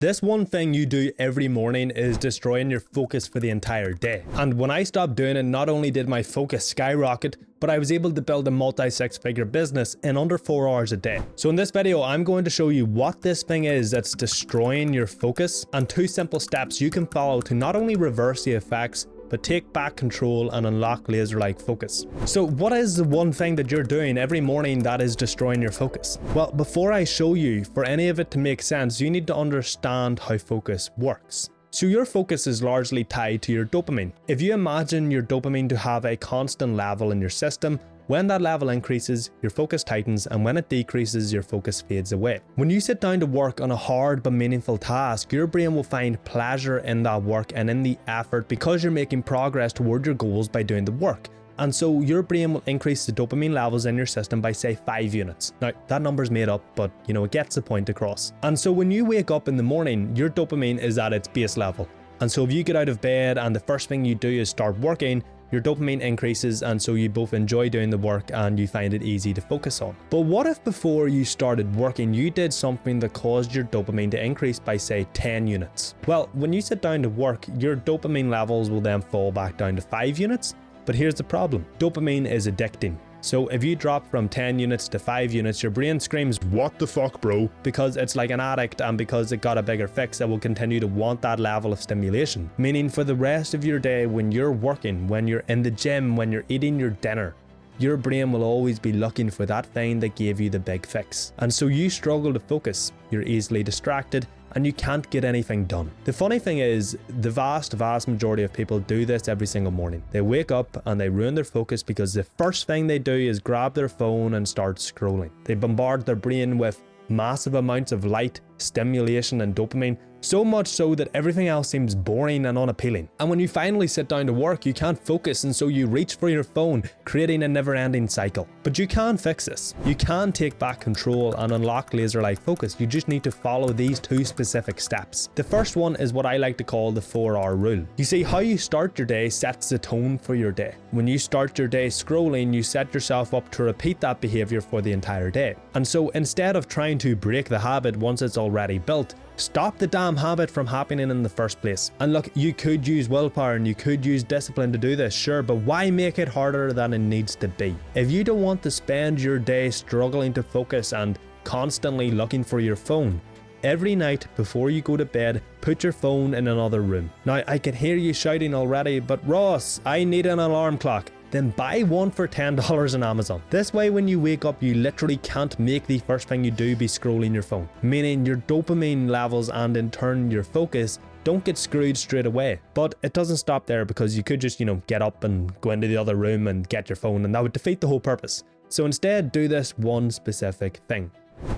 This one thing you do every morning is destroying your focus for the entire day. And when I stopped doing it, not only did my focus skyrocket, but I was able to build a multi-six-figure business in under 4 hours a day. So in this video, I'm going to show you what this thing is that's destroying your focus and 2 simple steps you can follow to not only reverse the effects, but take back control and unlock laser-like focus. So what is the one thing that you're doing every morning that is destroying your focus? Well, before I show you, for any of it to make sense, you need to understand how focus works. So your focus is largely tied to your dopamine. If you imagine your dopamine to have a constant level in your system, when that level increases, your focus tightens, and when it decreases, your focus fades away. When you sit down to work on a hard but meaningful task, your brain will find pleasure in that work and in the effort because you're making progress toward your goals by doing the work. And so your brain will increase the dopamine levels in your system by say 5 units. Now that number's made up, but it gets the point across. And so when you wake up in the morning, your dopamine is at its base level. And so if you get out of bed and the first thing you do is start working, your dopamine increases, and so you both enjoy doing the work and you find it easy to focus on. But what if before you started working, you did something that caused your dopamine to increase by say 10 units? Well, when you sit down to work, your dopamine levels will then fall back down to 5 units. But here's the problem. Dopamine is addicting. So if you drop from 10 units to 5 units, your brain screams, "What the fuck, bro?" Because it's like an addict, and because it got a bigger fix, it will continue to want that level of stimulation. Meaning for the rest of your day, when you're working, when you're in the gym, when you're eating your dinner, your brain will always be looking for that thing that gave you the big fix. And so you struggle to focus, you're easily distracted, and you can't get anything done. The funny thing is, the vast majority of people do this every single morning. They wake up and they ruin their focus because the first thing they do is grab their phone and start scrolling. They bombard their brain with massive amounts of light, stimulation, and dopamine, so much so that everything else seems boring and unappealing. And when you finally sit down to work, you can't focus, and so you reach for your phone, creating a never-ending cycle. But you can fix this. You can take back control and unlock laser-like focus. You just need to follow these 2 specific steps. The first one is what I like to call the 4-hour rule. You see, how you start your day sets the tone for your day. When you start your day scrolling, you set yourself up to repeat that behavior for the entire day. And so instead of trying to break the habit once it's already built, stop the damn habit from happening in the first place. And look, you could use willpower and you could use discipline to do this, sure, but why make it harder than it needs to be? If you don't want to spend your day struggling to focus and constantly looking for your phone, every night before you go to bed, put your phone in another room. Now, I can hear you shouting already, but Ross, I need an alarm clock. Then buy one for $10 on Amazon. This way, when you wake up, you literally can't make the first thing you do be scrolling your phone, meaning your dopamine levels and in turn your focus don't get screwed straight away. But it doesn't stop there, because you could just, get up and go into the other room and get your phone, and that would defeat the whole purpose. So instead, do this one specific thing.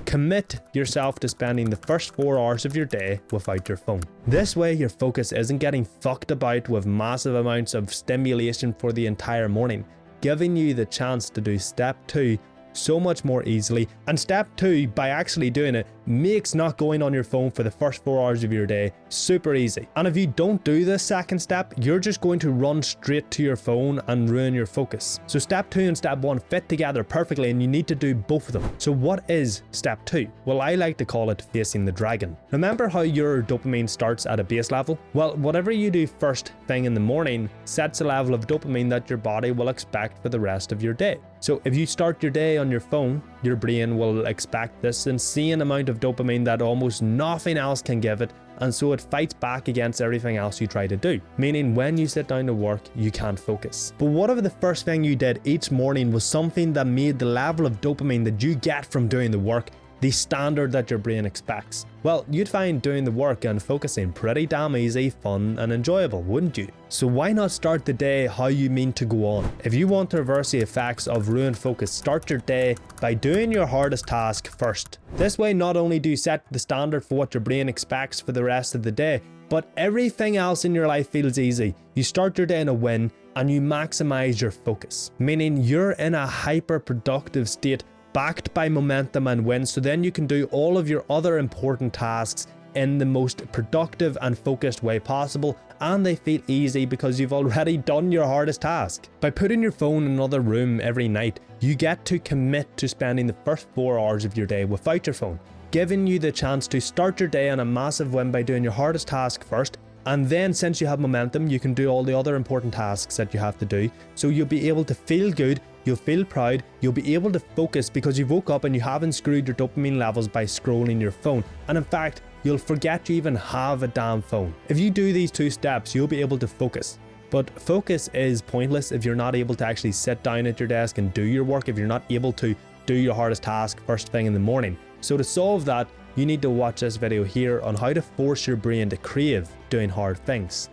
Commit yourself to spending the first 4 hours of your day without your phone. This way your focus isn't getting fucked about with massive amounts of stimulation for the entire morning, giving you the chance to do step 2 so much more easily. And step 2, by actually doing it, makes not going on your phone for the first 4 hours of your day super easy. And if you don't do this second step, you're just going to run straight to your phone and ruin your focus. So step 2 and step 1 fit together perfectly, and you need to do both of them. So what is step 2? Well, I like to call it facing the dragon. Remember how your dopamine starts at a base level? Well, whatever you do first thing in the morning sets a level of dopamine that your body will expect for the rest of your day. So if you start your day on your phone, your brain will expect this insane amount of dopamine that almost nothing else can give it, and so it fights back against everything else you try to do. Meaning when you sit down to work, you can't focus. But what if the first thing you did each morning was something that made the level of dopamine that you get from doing the work the standard that your brain expects? Well, you'd find doing the work and focusing pretty damn easy, fun, and enjoyable, wouldn't you? So why not start the day how you mean to go on? If you want to reverse the effects of ruined focus, start your day by doing your hardest task first. This way, not only do you set the standard for what your brain expects for the rest of the day, but everything else in your life feels easy. You start your day in a win and you maximize your focus, meaning you're in a hyper productive state backed by momentum and wins, so then you can do all of your other important tasks in the most productive and focused way possible, and they feel easy because you've already done your hardest task. By putting your phone in another room every night, you get to commit to spending the first 4 hours of your day without your phone. giving you the chance to start your day on a massive win by doing your hardest task first, and then since you have momentum, you can do all the other important tasks that you have to do. So you'll be able to feel good, you'll feel proud, you'll be able to focus because you woke up and you haven't screwed your dopamine levels by scrolling your phone. And in fact, you'll forget you even have a damn phone. If you do these 2 steps, you'll be able to focus. But focus is pointless if you're not able to actually sit down at your desk and do your work, if you're not able to do your hardest task first thing in the morning. So to solve that, you need to watch this video here on how to force your brain to crave doing hard things.